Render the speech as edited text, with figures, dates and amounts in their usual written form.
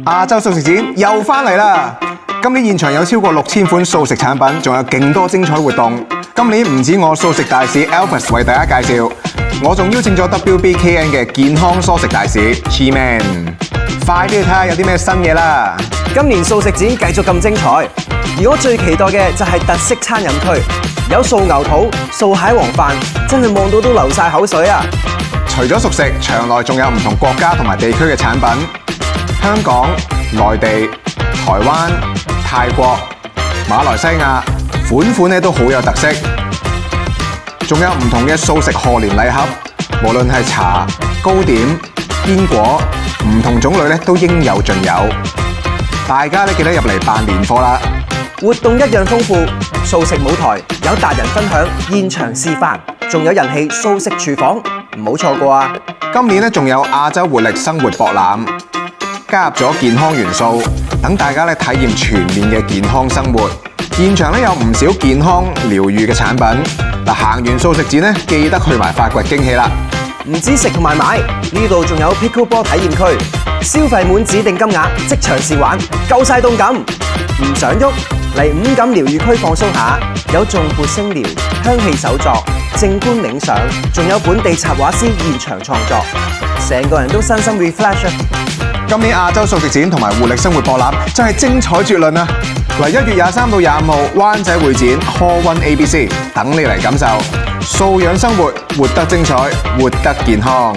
亞洲素食展又翻嚟啦！今年現場有超過6000款素食產品，仲有勁多精彩活動。今年唔止我素食大使 Alvis 為大家介紹，我仲邀請咗 WBKN 嘅健康蔬食大使 Chi-Man， 快啲去睇下有啲咩新嘢啦！今年素食展繼續咁精彩，而我最期待嘅就係特色餐飲區，有素牛肚、素蟹黃飯，真係望到都流晒口水啊！除咗熟食，場內仲有唔同國家同埋地區嘅產品，香港、內地、台灣、泰國、馬來西亞，款款咧都好有特色。仲有唔同嘅素食賀年禮盒，無論係茶、糕點、堅果，唔同種類咧都應有盡有。大家咧記得入嚟辦年貨啦！活動一樣豐富，素食舞台有達人分享、現場示範，仲有人氣素食廚房，唔好錯過啊！今年咧仲有亞洲活力生活博覽，加入咗健康元素，等大家咧體驗全面嘅健康生活。現場咧有唔少健康療愈嘅產品。嗱，行完素食展咧，記得去埋發掘驚喜啦！唔止食同埋買，呢度仲有 Pickleball 體驗區，消費滿指定金額即場試玩，夠晒動感。唔想喐，嚟五感療愈區放鬆下，有頌缽聲療、香氣手作、靜觀冥想，仲有本地插畫師現場創作，成個人都身心 refresh 啊！今年亞洲素食展同埋活力生活博覽真係精彩絕倫啊！嚟1月23到25號灣仔會展 Hall 1 ABC 等你嚟感受素養生活，活得精彩，活得健康。